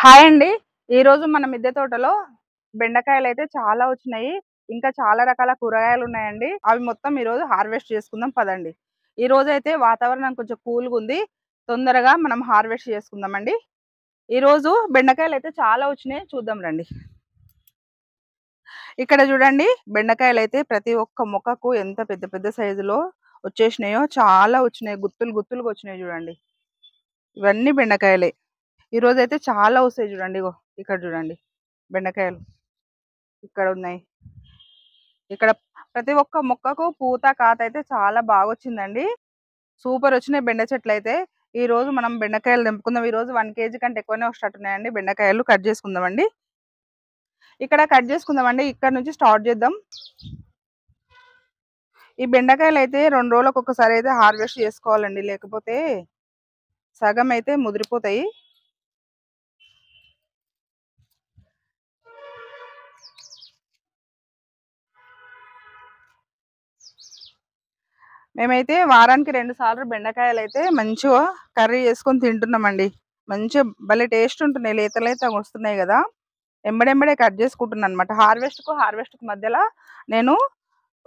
Hi అండి. ఈరోజు మన మిద్దె తోటలో బెండకాయలైతే చాలా వచ్చినాయి. ఇంకా చాలా రకాల కూరగాయలున్నాయండి. అవి మొత్తం ఈరోజు హార్వెస్ట్ చేసుకుందాం పదండి. ఈరోజైతే వాతావరణం కొంచెం కూల్‌గుంది. తొందరగా మనం హార్వెస్ట్ చేసుకుందామండి. ఈరోజు బెండకాయలైతే చాలా వచ్చినాయి. చూద్దాం రండి. ఇక్కడ చూడండి, బెండకాయలైతే ప్రతి ఒక్క మొక్కకు ఎంత పెద్ద పెద్ద సైజులో వచ్చేసినాయో, చాలా వచ్చినాయి. గుత్తులు గుత్తులుగా వచ్చినాయి చూడండి. ఇవన్నీ బెండకాయలే. ఈరోజైతే చాలా వస్తాయి చూడండి. ఇగో ఇక్కడ చూడండి, బెండకాయలు ఇక్కడ ఉన్నాయి. ఇక్కడ ప్రతి ఒక్క మొక్కకు పూత కాత అయితే చాలా బాగొచ్చిందండి. సూపర్ వచ్చినాయి బెండ చెట్లయితే. ఈ రోజు మనం బెండకాయలు తెంపుకుందాం. ఈ రోజు 1 కేజీ కంటే ఎక్కువనే వస్తున్నట్టున్నాయండి బెండకాయలు. కట్ చేసుకుందామండి. ఇక్కడ కట్ చేసుకుందామండి. ఇక్కడ నుంచి స్టార్ట్ చేద్దాం. ఈ బెండకాయలు అయితే 2 రోజులకు ఒకసారి అయితే హార్వెస్ట్ చేసుకోవాలండి, లేకపోతే సగం అయితే ముదిరిపోతాయి. మేమైతే వారానికి 2 సార్లు బెండకాయలైతే మంచిగా కర్రీ చేసుకొని తింటున్నామండి. మంచిగా భలే టేస్ట్ ఉంటున్నాయి. లేత లేతగా వస్తున్నాయి కదా! ఎంబడెంబడే కట్ చేసుకుంటున్నా అనమాట. హార్వెస్ట్‌కు మధ్యలో నేను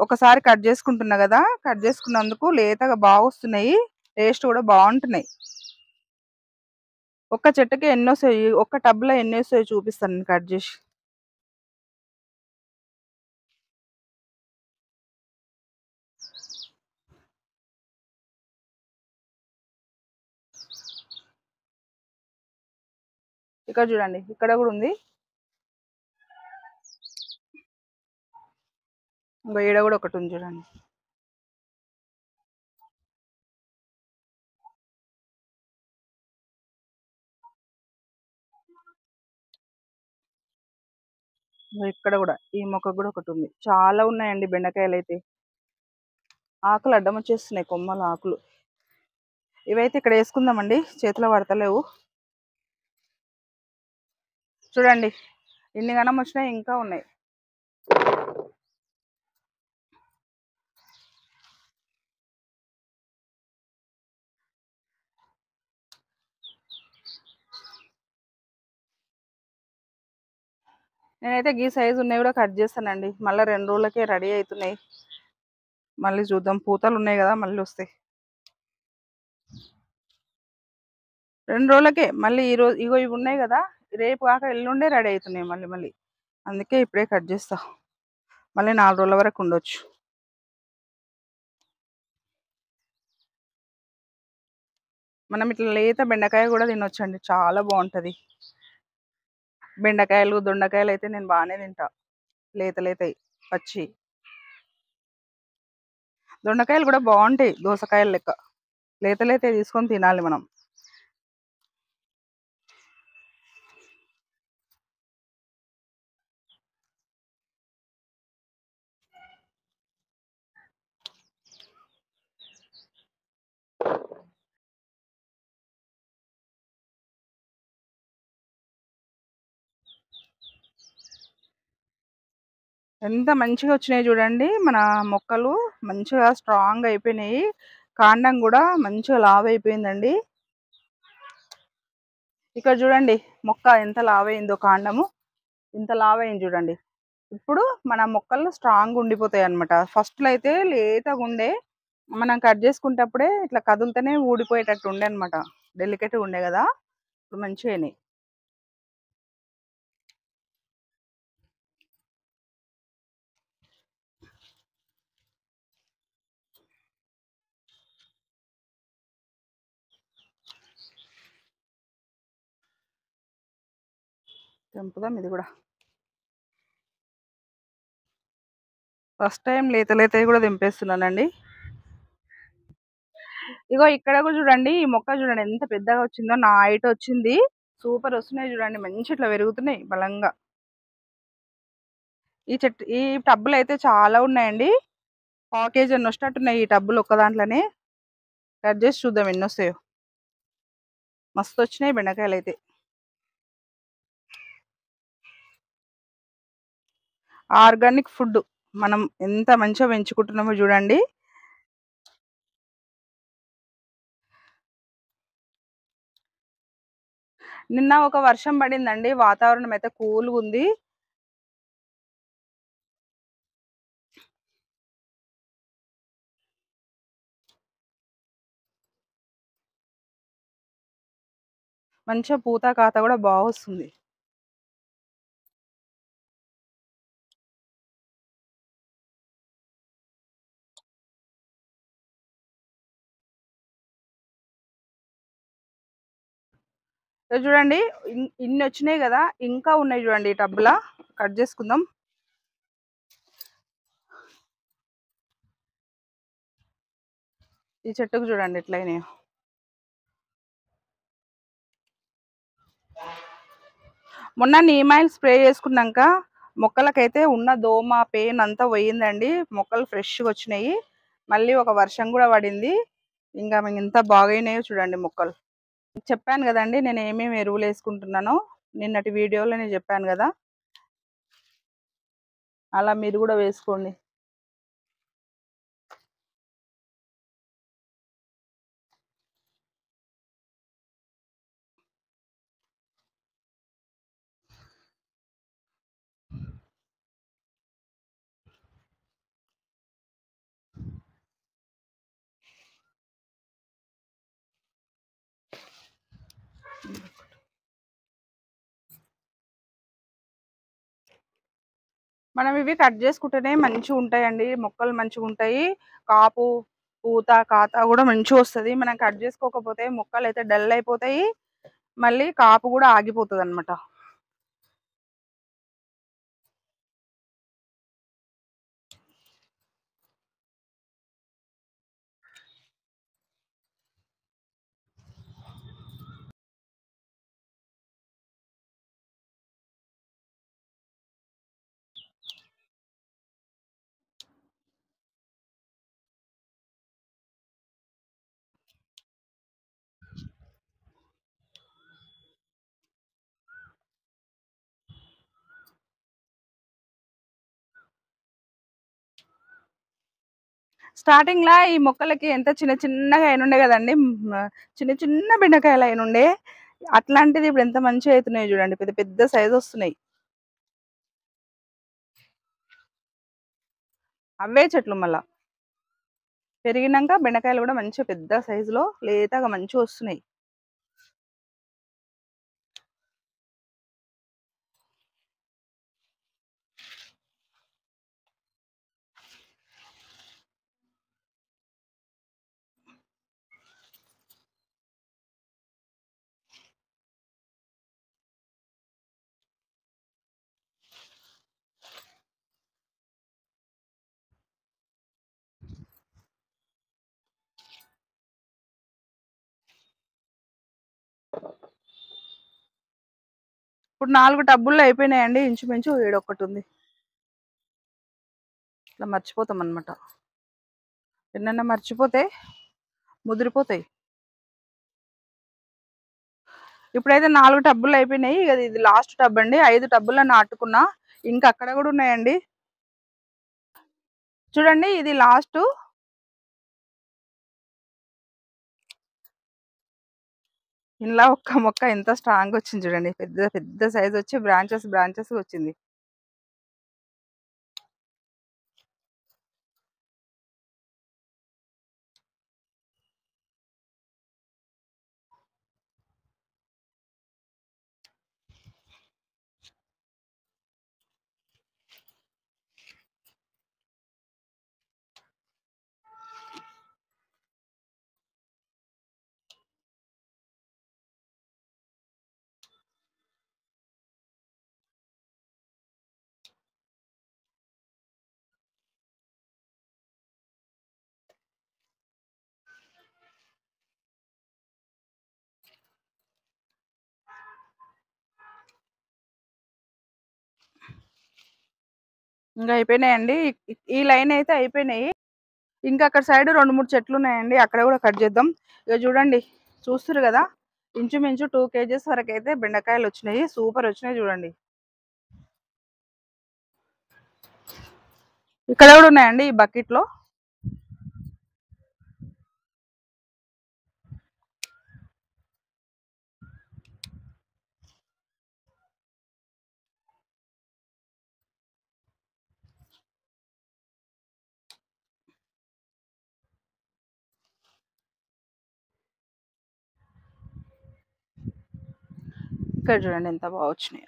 ఒకసారి కట్ చేసుకుంటున్నా కదా! కట్ చేసుకున్నందుకు లేతగా బాగొస్తున్నాయి. టేస్ట్ కూడా బావుంటున్నాయి. ఒక్క చెట్టుకి ఎన్నొస్తాయి, ఒక్క టబ్‌లో ఎన్నొస్తాయో చూపిస్తాను నేను కట్ చేసి. ఇక్కడ చూడండి, ఇక్కడ కూడా ఉంది. ఇంగో ఈడ కూడా ఒకటి ఉంది చూడండి. ఇంగో ఇక్కడ కూడా, ఈ మొక్కకు కూడా ఒకటి ఉంది. చాలా ఉన్నాయండి బెండకాయలైతే. ఆకులు అడ్డం వచ్చేస్తున్నాయి, కొమ్మల ఆకులు. ఇవైతే ఇక్కడ వేసుకుందామండి, చేతిలో పడతలేవు. చూడండి, ఇన్ని గనం వచ్చినాయి, ఇంకా ఉన్నాయి. నేనైతే గీ సైజు ఉన్నాయి కూడా కట్ చేస్తానండి. మళ్ళీ 2 రోజులకే రెడీ అవుతున్నాయి. మళ్ళీ చూద్దాం, పూతలు ఉన్నాయి కదా, మళ్ళీ వస్తాయి. 2 రోజులకే మళ్ళీ ఈ రోజు ఇగో ఇవి ఉన్నాయి కదా, రేపు కాక ఎల్లుండే రెడీ అవుతున్నాయి మళ్ళీ మళ్ళీ. అందుకే ఇప్పుడే కట్ చేస్తా. మళ్ళీ 4 రోజుల వరకు ఉండొచ్చు. మనం ఇట్లా లేత బెండకాయ కూడా తినొచ్చండి, చాలా బాగుంటది. బెండకాయలు, దొండకాయలు అయితే నేను బాగానే తింటా, లేత లేతయి పచ్చి. దొండకాయలు కూడా బాగుంటాయి, దోసకాయలు లెక్క. లేత లేతయి తీసుకొని తినాలి మనం. ఎంత మంచిగా వచ్చినాయి చూడండి. మన మొక్కలు మంచిగా స్ట్రాంగ్ అయిపోయినాయి. కాండం కూడా మంచిగా లావు అయిపోయిందండి. ఇక్కడ చూడండి, మొక్క ఎంత లావైందో, కాండము ఇంత లావైంది చూడండి. ఇప్పుడు మన మొక్కలు స్ట్రాంగ్ ఉండిపోతాయి అనమాట. ఫస్ట్లో అయితే లేతగా ఉండే, మనం కట్ చేసుకుంటప్పుడే ఇట్లా కదులుతూనే ఊడిపోయేటట్టు ఉండే అనమాట. డెలికేట్గా ఉండే కదా, ఇప్పుడు మంచిగా అయినాయి. తెంపుదాం ఇది కూడా. ఫస్ట్ టైం లేత లేతవి కూడా తెంపేస్తున్నానండి. ఇగో ఇక్కడ కూడా చూడండి, ఈ మొక్క చూడండి ఎంత పెద్దగా వచ్చిందో, నా హైట్ వచ్చింది. సూపర్ వస్తున్నాయి చూడండి, మంచి ఇట్లా పెరుగుతున్నాయి బలంగా. ఈ టబ్బులు అయితే చాలా ఉన్నాయండి. 1/4 కేజీ అన్ని వచ్చినట్టున్నాయి ఈ టబ్బులు ఒక్క దాంట్లోనే. కట్ చేసి చూద్దాం ఎన్ని వస్తాయో. మస్తు వచ్చినాయి బెండకాయలు అయితే. ఆర్గానిక్ ఫుడ్ మనం ఎంత మంచిగా పెంచుకుంటున్నామో చూడండి. నిన్న ఒక వర్షం పడిందండి. వాతావరణం అయితే కూల్‌గా ఉంది. మంచిగా పూత కాత కూడా వస్తుంది. చూడండి ఇన్ని వచ్చినాయి కదా, ఇంకా ఉన్నాయి చూడండి ఈ టబ్‌లా. కట్ చేసుకుందాం. ఈ చెట్టుకు చూడండి ఎట్లయినాయో. మొన్న నీమ్ ఆయిల్ స్ప్రే చేసుకున్నాక మొక్కలకైతే ఉన్న దోమ పెయిన్ అంతా పోయిందండి. మొక్కలు ఫ్రెష్గా వచ్చినాయి. మళ్ళీ ఒక వర్షం కూడా పడింది. ఇంకా ఇంత బాగైనాయో చూడండి మొక్కలు. చెప్పాను కదండి నేను ఏమేమి ఎరువులు వేసుకుంటున్నానో. నిన్నటి వీడియోలో నేను చెప్పాను కదా, అలా మీరు కూడా వేసుకోండి. మనం ఇవి కట్ చేసుకుంటేనే మంచిగా ఉంటాయండి. మొక్కలు మంచిగా ఉంటాయి. కాపు పూత కాత కూడా మంచిగా వస్తుంది. మనం కట్ చేసుకోకపోతే మొక్కలు అయితే డల్ అయిపోతాయి. మళ్ళీ కాపు కూడా ఆగిపోతుంది అనమాట. స్టార్టింగ్ లా ఈ మొక్కలకి ఎంత చిన్న చిన్నగా అయినుండే కదండి. చిన్న చిన్న బెండకాయలు అయినుండే. అట్లాంటిది ఇప్పుడు ఎంత మంచిగా అవుతున్నాయి చూడండి. పెద్ద పెద్ద సైజు వస్తున్నాయి. అవే చెట్లు మళ్ళా పెరిగినాక బెండకాయలు కూడా మంచిగా పెద్ద సైజులో లేతగా మంచిగా వస్తున్నాయి. ఇప్పుడు 4 టబ్బుల్లో అయిపోయినాయండి. ఇంచుమించు ఏడొక్కటి ఉంది. ఇట్లా మర్చిపోతాం అనమాట. ఎన్నైనా మర్చిపోతే ముదిరిపోతాయి. ఇప్పుడైతే 4 టబ్బులు అయిపోయినాయి. ఇది లాస్ట్ టబ్ అండి. 5 టబ్బుల్లో నాటుకున్నా. ఇంకా అక్కడ కూడా ఉన్నాయండి. చూడండి ఇది లాస్ట్. ఇలా ఒక్క మొక్క ఎంత స్ట్రాంగ్ వచ్చింది చూడండి. పెద్ద పెద్ద సైజ్ వచ్చి బ్రాంచెస్ బ్రాంచెస్ వచ్చింది. ఇంకా అయిపోయినాయండి. ఈ లైన్ అయితే అయిపోయినాయి. ఇంకా అక్కడ సైడ్ 2-3 చెట్లు ఉన్నాయండి. అక్కడ కూడా కట్ చేద్దాం. ఇక చూడండి, చూస్తున్నారు కదా, ఇంచుమించు 2 kgs వరకు అయితే బెండకాయలు వచ్చినాయి. సూపర్ వచ్చినాయి చూడండి. ఇక్కడ కూడా ఉన్నాయండి ఈ బకెట్లో. ఇక్కడ చూడండి ఎంత బాగా వచ్చినాయి.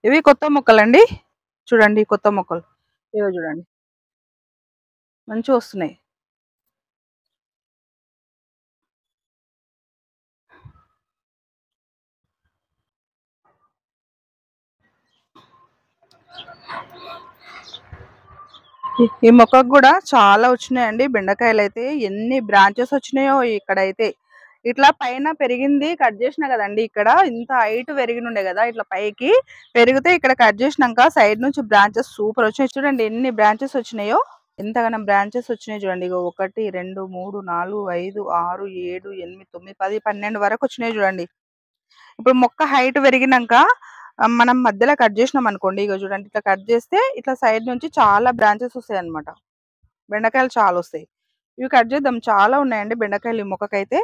ఇవి కొత్త మొక్కలండి. చూడండి కొత్త మొక్కలు. ఇవో చూడండి మంచిగా వస్తున్నాయి. ఈ మొక్కకు కూడా చాలా వచ్చినాయండి బెండకాయలు. అయితే ఎన్ని బ్రాంచెస్ వచ్చినాయో ఇక్కడైతే. ఇట్లా పైన పెరిగింది కట్ చేసిన కదండి. ఇక్కడ ఇంత హైట్ పెరిగినుండే కదా, ఇట్లా పైకి పెరిగితే ఇక్కడ కట్ చేసినాక సైడ్ నుంచి బ్రాంచెస్ సూపర్ వచ్చినాయి. చూడండి ఎన్ని బ్రాంచెస్ వచ్చినాయో, ఎంతగానో బ్రాంచెస్ వచ్చినాయి చూడండి. ఇగో 1 2 3 4 5 6 7 8 9 10 12 వరకు వచ్చినాయి చూడండి. ఇప్పుడు మొక్క హైట్ పెరిగినాక మనం మధ్యలో కట్ చేసినాం అనుకోండి, ఇగో చూడండి ఇట్లా కట్ చేస్తే ఇట్లా సైడ్ నుంచి చాలా బ్రాంచెస్ వస్తాయి అన్నమాట. బెండకాయలు చాలా వస్తాయి. ఇవి కట్ చేద్దాం. చాలా ఉన్నాయండి బెండకాయలు ఈ మొక్కకైతే.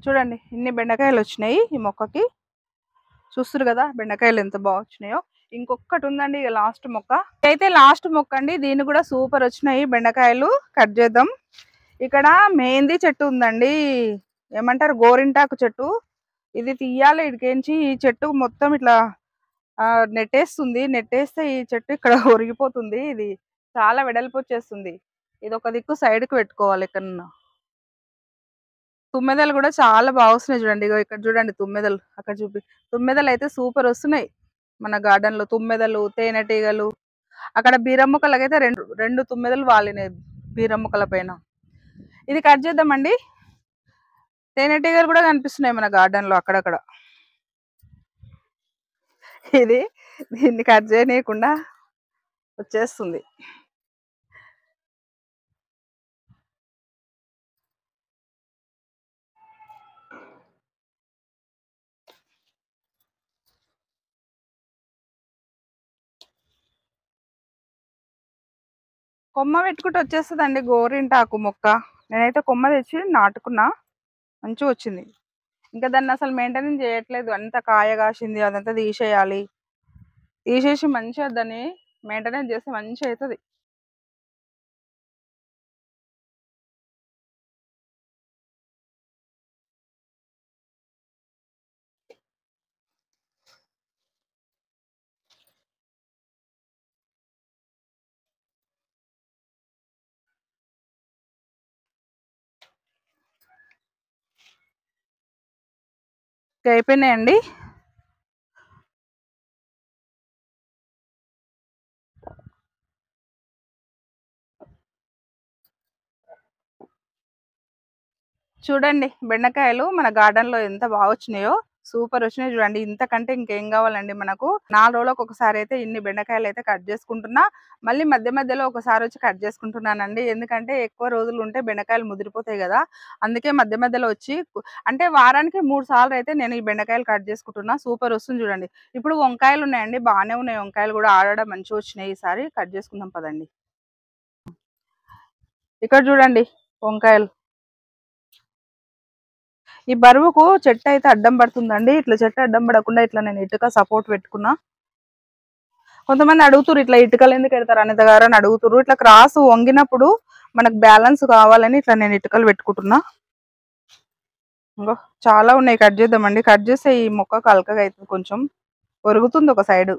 చూడండి ఇన్ని బెండకాయలు వచ్చినాయి ఈ మొక్కకి. చూస్తున్నారు కదా బెండకాయలు ఎంత బాగా వచ్చినాయో. ఇంకొకటి ఉందండి ఇక లాస్ట్ మొక్క. అయితే లాస్ట్ మొక్క అండి. దీన్ని కూడా సూపర్ వచ్చినాయి బెండకాయలు. కట్ చేద్దాం. ఇక్కడ మెహందీ చెట్టు ఉందండి. ఏమంటారు, గోరింటాకు చెట్టు. ఇది తీయాలి ఇడికేంచి. ఈ చెట్టు మొత్తం ఇట్లా నెట్టేస్తుంది. నెట్టేస్తే ఈ చెట్టు ఇక్కడ ఒరిగిపోతుంది. ఇది చాలా వెడల్పు వచ్చేస్తుంది. ఇది ఒక దిక్కు సైడ్కి పెట్టుకోవాలి ఎక్కడన్నా. తుమ్మెదలు కూడా చాలా బాగా వస్తున్నాయి చూడండి. ఇగో ఇక్కడ చూడండి తుమ్మెదలు. అక్కడ చూపి. తుమ్మెదలు అయితే సూపర్ వస్తున్నాయి మన గార్డెన్ లో. తుమ్మెదలు, తేనెటీగలు. అక్కడ బీరమ్మొక్కలకైతే రెండు రెండు తుమ్మెదలు వాలినాయి బీరమ్మొక్కల పైన. ఇది కట్ చేద్దామండి. తేనెటీగలు కూడా కనిపిస్తున్నాయి మన గార్డెన్ లో అక్కడక్కడ. ఇది దీన్ని కట్ చేయనీయకుండా వచ్చేస్తుంది. కొమ్మ పెట్టుకుంటే వచ్చేస్తుందండి గోరింటాకు మొక్క. నేనైతే కొమ్మ తెచ్చి నాటుకున్నా. మంచిగా వచ్చింది. ఇంకా దాన్ని అసలు మెయింటెనెన్స్ చేయట్లేదు. అంత కాయ కాసింది, అదంతా తీసేయాలి. తీసేసి మంచిగా దాన్ని మెయింటెనెన్స్ చేస్తే మంచిగా అవుతుంది. అయిపోయినాయండి. చూడండి బెండకాయలు మన గార్డెన్ లో ఎంత బాగా వచ్చినాయో. సూపర్ వచ్చినాయి చూడండి. ఇంతకంటే ఇంకేం కావాలండి మనకు. 4 రోజులకు ఒకసారి అయితే ఇన్ని బెండకాయలు అయితే కట్ చేసుకుంటున్నా. మళ్ళీ మధ్య మధ్యలో ఒకసారి వచ్చి కట్ చేసుకుంటున్నానండి. ఎందుకంటే ఎక్కువ రోజులు ఉంటే బెండకాయలు ముదిరిపోతాయి కదా! అందుకే మధ్య మధ్యలో వచ్చి అంటే వారానికి 3 సార్లు అయితే నేను ఈ బెండకాయలు కట్ చేసుకుంటున్నా. సూపర్ వస్తుంది చూడండి. ఇప్పుడు వంకాయలు ఉన్నాయండి. బాగానే ఉన్నాయి వంకాయలు కూడా ఆడాడ మంచిగా వచ్చినాయి. ఈసారి కట్ చేసుకుందాం పదండి. ఇక్కడ చూడండి వంకాయలు. ఈ బరువుకు చెట్టు అయితే అడ్డం పడుతుందండి. ఇట్లా చెట్టు అడ్డం పడకుండా ఇట్లా నేను ఇటుక సపోర్ట్ పెట్టుకున్నా. కొంతమంది అడుగుతురు ఇట్లా ఇటుకలు ఎందుకు పెడతారు అనిత గారు అని అడుగుతురు. ఇట్లా క్రాస్ వంగినప్పుడు మనకు బ్యాలెన్స్ కావాలని ఇట్లా నేను ఇటుకలు పెట్టుకుంటున్నా. ఇంకో చాలా ఉన్నాయి కట్ చేద్దామండి. కట్ చేస్తే ఈ మొక్క కలకగా అవుతుంది, కొంచెం ఒరుగుతుంది ఒక సైడు.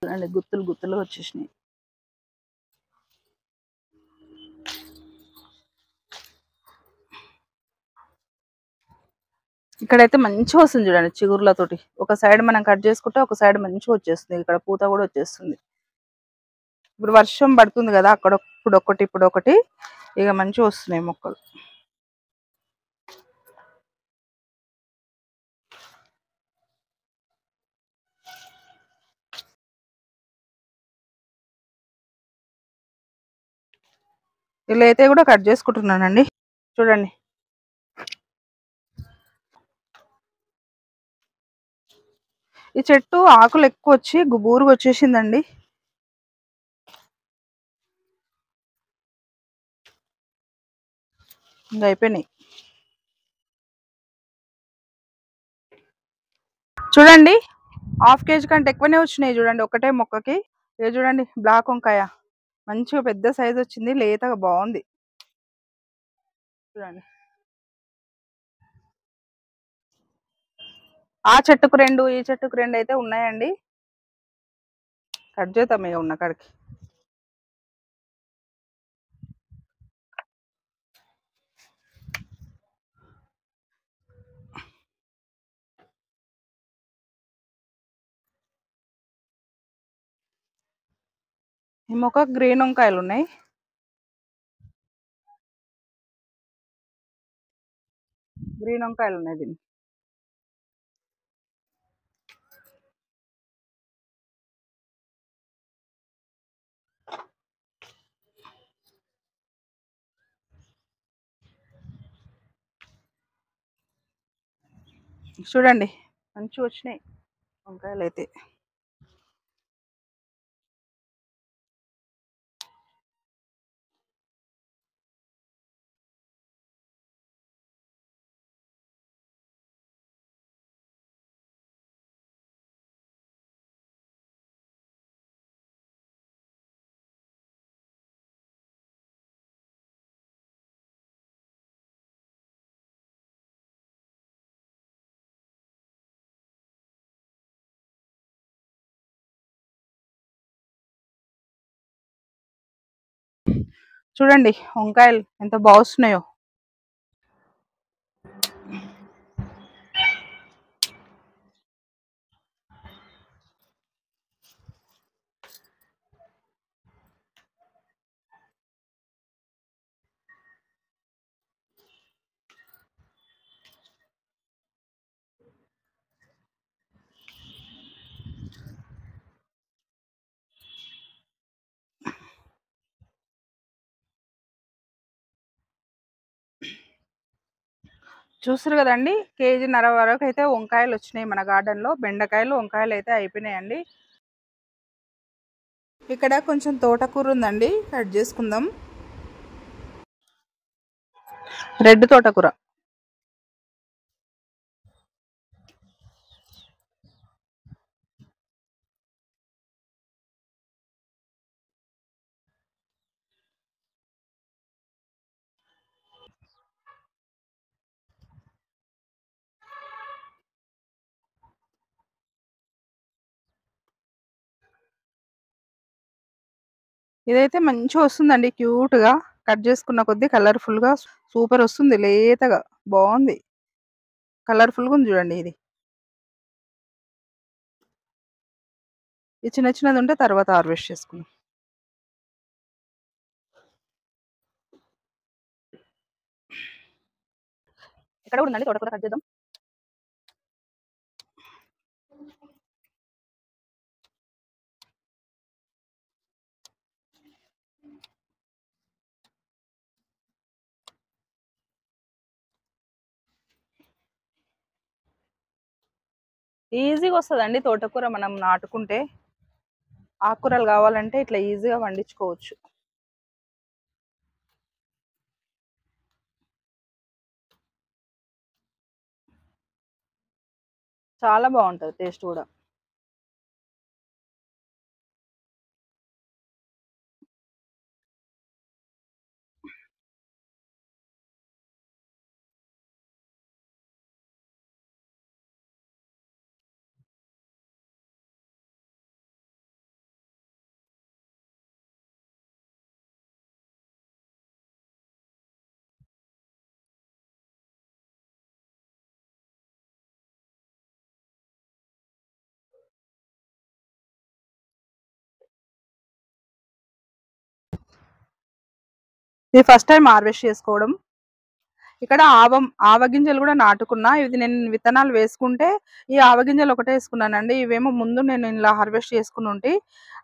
చూడండి గుత్తులు గుత్తులు వచ్చేసినాయి. ఇక్కడైతే మంచిగా వస్తుంది చూడండి చిగుర్లతోటి. ఒక సైడ్ మనం కట్ చేసుకుంటే ఒక సైడ్ మంచిగా వచ్చేస్తుంది. ఇక్కడ పూత కూడా వచ్చేస్తుంది. ఇప్పుడు వర్షం పడుతుంది కదా, అక్కడ ఇప్పుడు ఒకటి ఇప్పుడు ఒకటి ఇక మంచిగా వస్తున్నాయి మొక్కలు. ఇలా అయితే కూడా కట్ చేసుకుంటున్నానండి. చూడండి ఈ చెట్టు ఆకులు ఎక్కువ వచ్చి గుబూరుగా వచ్చేసిందండి. ఇంకా అయిపోయినాయి. చూడండి 1/2 కేజీ కంటే ఎక్కువనే వచ్చినాయి చూడండి ఒకటే మొక్కకి. ఇక చూడండి బ్లాక్ వంకాయ మంచిగా పెద్ద సైజు వచ్చింది, లేతగా బాగుంది చూడండి. ఆ చెట్టుకు 2 ఈ చెట్టుకు 2 అయితే ఉన్నాయండి. కట్ చేద్దాం ఇక ఉన్న కాడికి. ఈ మొక్క గ్రీన్ వంకాయలు ఉన్నాయి. గ్రీన్ వంకాయలు ఉన్నాయి దీనికి. చూడండి మంచిగా వచ్చినాయి వంకాయలు అయితే. చూడండి వంకాయలు ఎంత బాగున్నాయో. చూసారు కదండి, కేజీన్నర వరకు అయితే వంకాయలు వచ్చినాయి మన గార్డెన్లో. బెండకాయలు వంకాయలు అయితే అయిపోయినాయండి. ఇక్కడ కొంచెం తోటకూర ఉందండి, కట్ చేసుకుందాం. రెడ్ తోటకూర. ఇదైతే మంచిగొస్తుందండి క్యూట్‌గా. కట్ చేసుకున్న కొద్దీ కలర్‌ఫుల్‌గా సూపరొస్తుంది లేతగా. బావుంది. కలర్‌ఫుల్‌గుంది చూడండి ఇది. ఈ చిన్న చిన్నదుంటే తర్వాత హార్వెస్ట్ చేసుకుందాం. ఇక్కడ కూడా ఉందండి తోటకూర కట్ చేద్దాం. ఈజీగా వస్తదండి తోటకూర మనం నాటుకుంటే. ఆకుకూరలు కావాలంటే ఇట్లా ఈజీగా పండించుకోవచ్చు. చాలా బావుంటది టేస్ట్ కూడా. ఇది ఫస్ట్ టైమ్ హార్వెస్ట్ చేసుకోవడం. ఇక్కడ ఆవగింజలు కూడా నాటుకున్నా. ఇది నేను విత్తనాలు వేసుకుంటే ఈ ఆవగింజలు ఒకటే వేసుకున్నానండి. ఇవేమో ముందు నేను ఇలా హార్వెస్ట్ చేసుకునుంటి.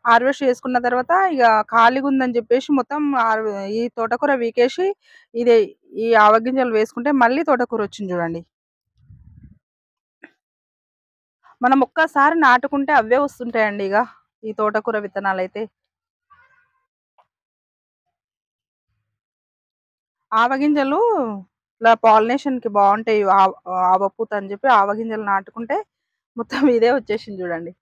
హార్వెస్ట్ చేసుకున్న తర్వాత ఇగ ఖాళీగుందని చెప్పేసి మొత్తం ఈ తోటకూర పీకేసి ఇది ఈ ఆవగింజలు వేసుకుంటే మళ్ళీ తోటకూర వచ్చింది చూడండి. మనం ఒక్కసారి నాటుకుంటే అవే వస్తుంటాయండి ఇగ ఈ తోటకూర విత్తనాలైతే. ఆవగింజలు ఇలా పాలినేషన్‌కి బావుంటాయి. ఆవపూత అని చెప్పి ఆవగింజలు నాటుకుంటే మొత్తం ఇదే వచ్చేసింది చూడండి.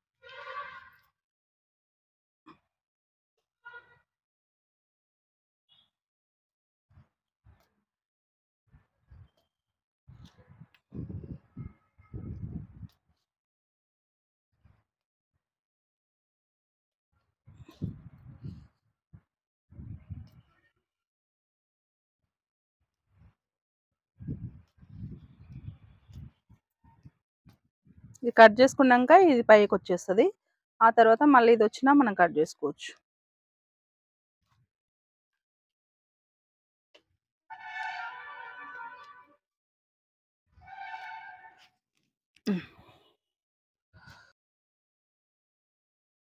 ఇది కట్ చేసుకున్నాంక ఇది పైకొచ్చేస్తది. ఆ తర్వాత మళ్ళీ ఇదొచ్చినా మనం కట్ చేసుకోవచ్చు.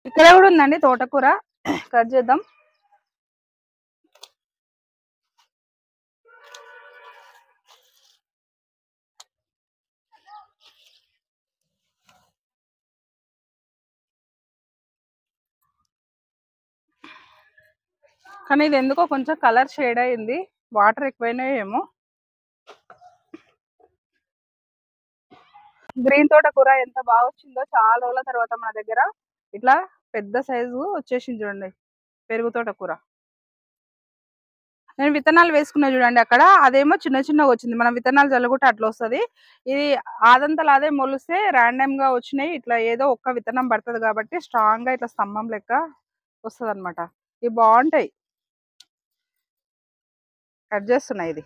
ఇక్కడ కూడా ఉందండి తోటకూర. కట్ చేద్దాం. కానీ ఇది ఎందుకో కొంచెం కలర్ షేడ్ అయింది. వాటర్ ఎక్కువైనాయో ఏమో. గ్రీన్ తోటకూర ఎంత బాగా వచ్చిందో చాలా రోజుల తర్వాత మన దగ్గర ఇట్లా పెద్ద సైజు వచ్చేసింది చూడండి పెరుగు తోటకూర. నేను విత్తనాలు వేసుకున్నా చూడండి అక్కడ. అదేమో చిన్న చిన్నగా వచ్చింది. మనం విత్తనాలు చల్లుకుంటే అట్లా వస్తది. ఇది ఆదంతల అదే మొలిస్తే ర్యాండమ్‌గా వచ్చినాయి. ఇట్లా ఏదో ఒక్క విత్తనం పడతది కాబట్టి స్ట్రాంగ్‌గా ఇట్లా స్తంభం లెక్క వస్తదన్నమాట. ఇవి బావుంటాయి. కట్ చేస్తున్నా ఇది.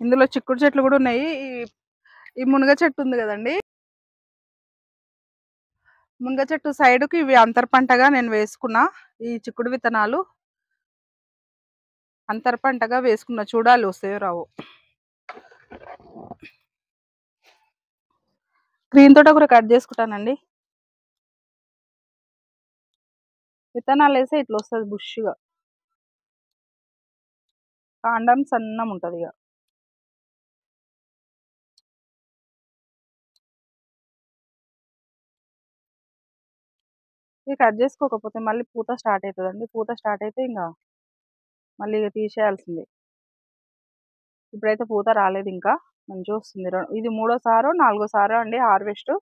ఇందులో చిక్కుడు చెట్లు కూడా ఉన్నాయి. ఈ మునగ చెట్టు ఉంది కదండీ! మునగ చెట్టు సైడ్‌కి ఇవి అంతర పంటగా నేను వేసుకున్నా. ఈ చిక్కుడు విత్తనాలు అంతర పంటగా వేసుకున్నా. చూడాలి వస్తాయో రావో. గ్రీన్ తోటకూర కట్ చేసుకుంటానండి. విత్తనాలేస్తే ఇట్లొస్తది బుష్‌గా. కాండం సన్నముంటదిగ. ఇది కట్ జేసుకోకపోతే మళ్ళీ పూత స్టార్ట్ అయితదండి. పూత స్టార్ట్ అయితే ఇంగ మళ్ళీ ఇగ తీసేయాల్సిందే. ఇప్పుడైతే పూత రాలేదింకా. మంచిగొస్తుంది. ఇది మూడో సారో, నాలుగో సారో అండి హార్వెస్టు.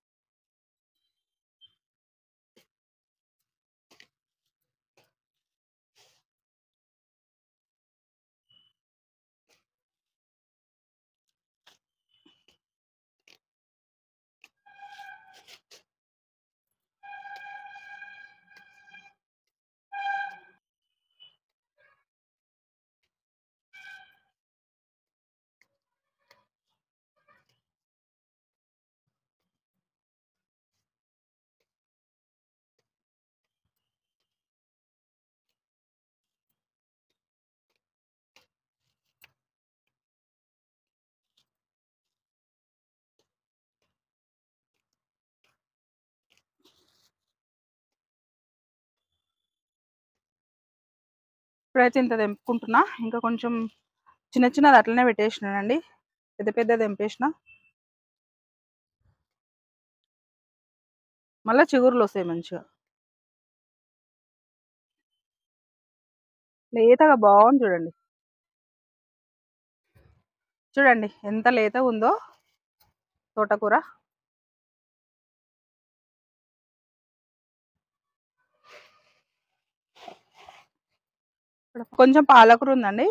ఇప్పుడైతే ఇంత తెంపుకుంటున్నా. ఇంకా కొంచెం చిన్న చిన్నది అట్లనే పెట్టేసినానండి. పెద్ద పెద్దది తెంపేసిన. మళ్ళీ చిగురులు వస్తాయి మంచిగా. లేతగా బాగుంది చూడండి. చూడండి ఎంత లేతగా ఉందో తోటకూర. కొంచెం పాలకూర ఉందండి.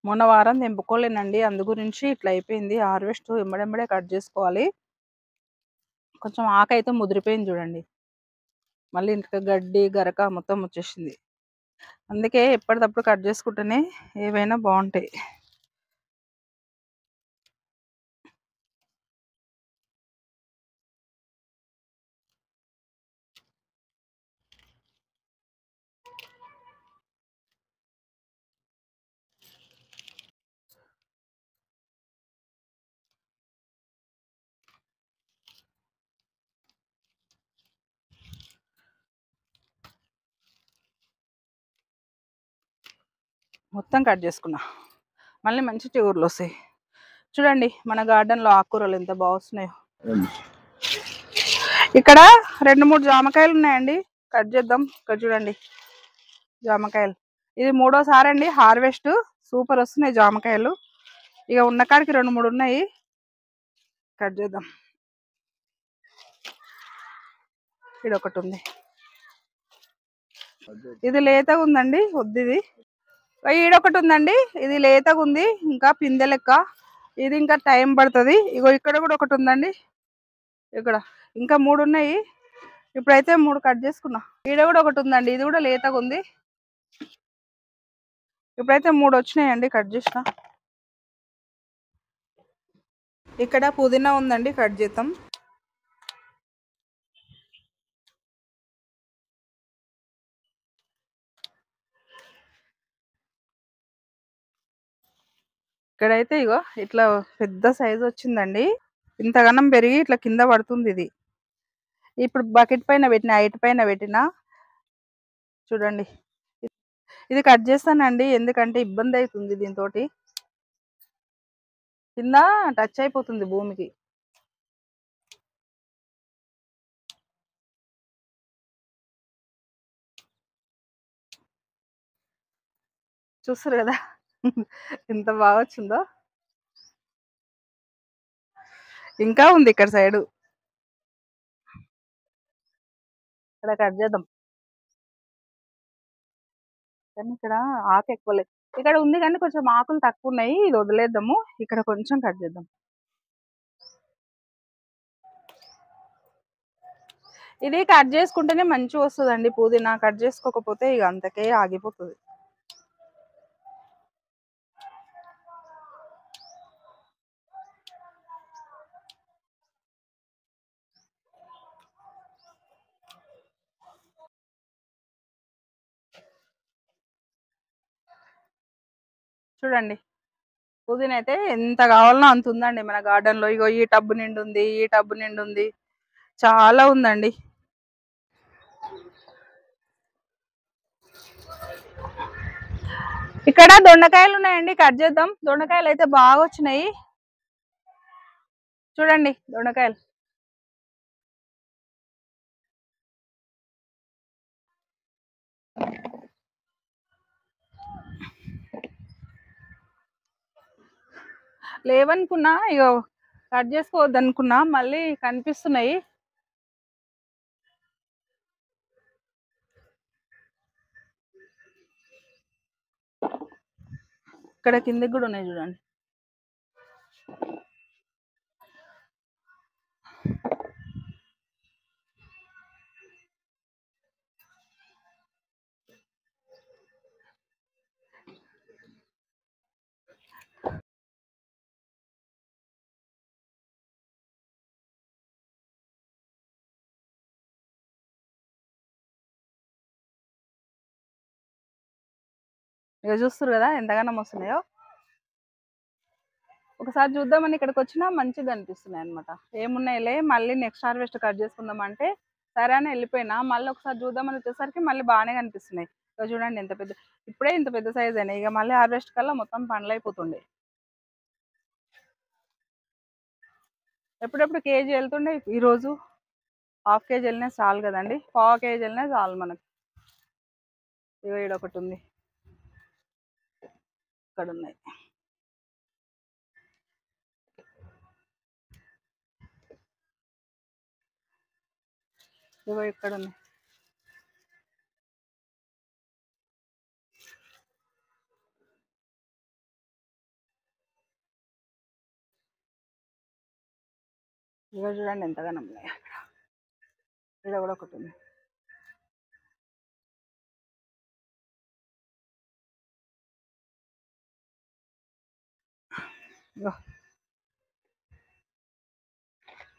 మొన్న వారం తెంపుకోలేనండి, అందు గురించి ఇట్లా అయిపోయింది. హార్వెస్ట్ ఎంబడెంబడే కట్ చేసుకోవాలి. కొంచెం ఆకైతే ముదిరిపోయింది చూడండి. మళ్ళీ ఇంకా గడ్డి గరక మొత్తం వచ్చేసింది. అందుకే ఎప్పటికప్పుడు కట్ చేసుకుంటేనే ఏవైనా బాగుంటాయి. మొత్తం కట్ చేసుకున్నా. మళ్ళీ మంచి చిగురులు వస్తాయి. చూడండి మన గార్డెన్లో ఆకుకూరలు ఎంత బాగున్నాయో. ఇక్కడ 2-3 జామకాయలు ఉన్నాయండి, కట్ చేద్దాం. ఇక్కడ చూడండి జామకాయలు. ఇది 3వసారి అండి హార్వెస్ట్. సూపర్ వస్తున్నాయి జామకాయలు. ఇక ఉన్న కాడికి 2-3 ఉన్నాయి, కట్ చేద్దాం. ఇది ఒకటి ఉంది, ఇది లేతగా ఉందండి, వద్దు. ఇది ఈడొకటి ఉందండి, ఇది లేతగా ఉంది, ఇంకా పిందె లెక్క. ఇది ఇంకా టైం పడుతుంది. ఇగో ఇక్కడ కూడా ఒకటి ఉందండి, ఇక్కడ ఇంకా 3 ఉన్నాయి. ఇప్పుడైతే 3 కట్ చేసుకున్నా. ఈడ కూడా ఒకటి ఉందండి, ఇది కూడా లేతగా ఉంది. ఇప్పుడైతే 3 వచ్చినాయండి, కట్ చేసిన. ఇక్కడ పుదీనా ఉందండి, కట్ చేద్దాం. ఇక్కడైతే ఇగో ఇట్లా పెద్ద సైజు వచ్చిందండి. ఇంతగానం పెరిగి ఇట్లా కింద పడుతుంది. ఇది ఇప్పుడు బకెట్ పైన పెట్టిన, హైట్ పైన పెట్టిన. చూడండి ఇది కట్ చేస్తానండి, ఎందుకంటే ఇబ్బంది అవుతుంది. దీంతో కింద టచ్ అయిపోతుంది భూమికి. చూస్తారు కదా ఎంత బాగా వచ్చిందో. ఇంకా ఉంది ఇక్కడ సైడు, ఇక్కడ కట్ చేద్దాం. కానీ ఇక్కడ ఆకు ఎక్కువ లేదు. ఇక్కడ ఉంది కానీ కొంచెం ఆకులు తక్కువ ఉన్నాయి, ఇది వదిలేద్దాము. ఇక్కడ కొంచెం కట్ చేద్దాం. ఇది కట్ చేసుకుంటేనే మంచిగా వస్తుందండి పుదీనా. కట్ చేసుకోకపోతే ఇక అంతకే ఆగిపోతుంది. చూడండి పుదీనా అయితే ఎంత కావాలనో అంత ఉందండి మన గార్డెన్ లో. ఇగో ఈ టబ్బు నిండు ఉంది, ఈ టబ్బు నిండు ఉంది, చాలా ఉందండి. ఇక్కడ దొండకాయలు ఉన్నాయండి, కట్ చేద్దాం. దొండకాయలు అయితే బాగా వచ్చినాయి. చూడండి దొండకాయలు. లేవనుకున్నా, ఇగో కట్ చేసుకోవద్దు అనుకున్నా, మళ్ళీ కనిపిస్తున్నాయి. ఇక్కడ కిందకి కూడా ఉన్నాయి చూడండి. ఇక చూస్తారు కదా ఎంతగానో వస్తున్నాయో. ఒకసారి చూద్దామని ఇక్కడికి వచ్చినా మంచిగా అనిపిస్తున్నాయి అనమాట. ఏమున్నాయిలే మళ్ళీ నెక్స్ట్ హార్వెస్ట్ కట్ చేసుకుందాం అంటే సరే అని వెళ్ళిపోయినా, మళ్ళీ ఒకసారి చూద్దామని వచ్చేసరికి మళ్ళీ బాగానే కనిపిస్తున్నాయి. ఇక చూడండి ఎంత పెద్ద, ఇప్పుడే ఇంత పెద్ద సైజ్ అయినాయి, ఇక మళ్ళీ హార్వెస్ట్ కల్లా మొత్తం పండ్లు అయిపోతుండే. ఎప్పుడెప్పుడు కేజీ వెళ్తుండే, ఈరోజు హాఫ్ కేజీ వెళ్ళినా చాలు కదండి, పావు కేజీ వెళ్ళినా చాలు మనకు. ఇగో ఒకటి ఉంది, ఇక్కడ ఉన్నాయి. ఇగో ఇక్కడ ఉన్నాయి. ఇగో చూడండి ఎంతగానో ఉన్నాయి. ఇక్కడ కూడా ఒకటి ఉంది. ఇగో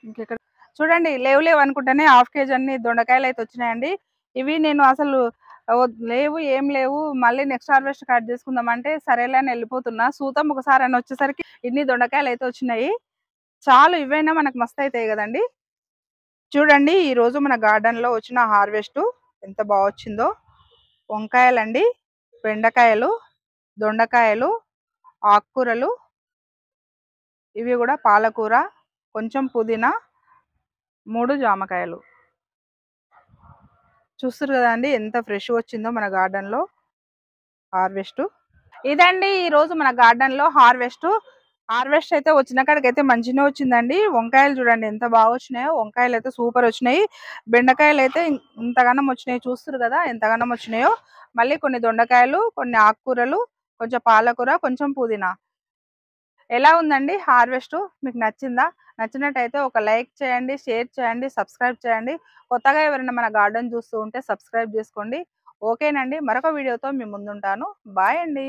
ఇంకెక్కడ చూడండి, లేవు లేవు అనుకుంటేనే హాఫ్ కేజీ అన్ని దొండకాయలు అయితే వచ్చినాయండి. ఇవి నేను అసలు లేవు ఏం లేవు, మళ్ళీ నెక్స్ట్ హార్వెస్ట్ కట్ చేసుకుందాం అంటే సరేలే అని వెళ్ళిపోతున్నా. సూతం ఒకసారి అని వచ్చేసరికి ఇన్ని దొండకాయలు అయితే వచ్చినాయి. చాలు, ఇవైనా మనకు మస్తు అవుతాయి కదండి. చూడండి ఈరోజు మన గార్డెన్లో వచ్చిన హార్వెస్ట్ ఎంత బాగా వచ్చిందో. వంకాయలండి, బెండకాయలు, దొండకాయలు, ఆకుకూరలు, ఇవి కూడా పాలకూర, కొంచెం పుదీనా, 3 జామకాయలు. చూస్తారు కదండి ఎంత ఫ్రెష్ వచ్చిందో మన గార్డెన్లో హార్వెస్ట్. ఇదండి ఈరోజు మన గార్డెన్లో హార్వెస్ట్. హార్వెస్ట్ అయితే వచ్చిన కాడికైతే మంచిగా వచ్చిందండి. వంకాయలు చూడండి ఎంత బాగా వచ్చినాయో, వంకాయలు అయితే సూపర్ వచ్చినాయి. బెండకాయలు అయితే ఇంతగానం వచ్చినాయి, చూస్తారు కదా ఎంతగానం వచ్చినాయో. మళ్ళీ కొన్ని దొండకాయలు, కొన్ని ఆకుకూరలు, కొంచెం పాలకూర, కొంచెం పుదీనా. ఎలా ఉందండి హార్వెస్ట్? మీకు నచ్చిందా? నచ్చినట్టయితే ఒక లైక్ చేయండి, షేర్ చేయండి, సబ్స్క్రైబ్ చేయండి. కొత్తగా ఎవరైనా మన గార్డెన్ చూస్తూ ఉంటే సబ్స్క్రైబ్ చేసుకోండి. ఓకేనండి, మరొక వీడియోతో మీ ముందుంటాను. బాయ్ అండి.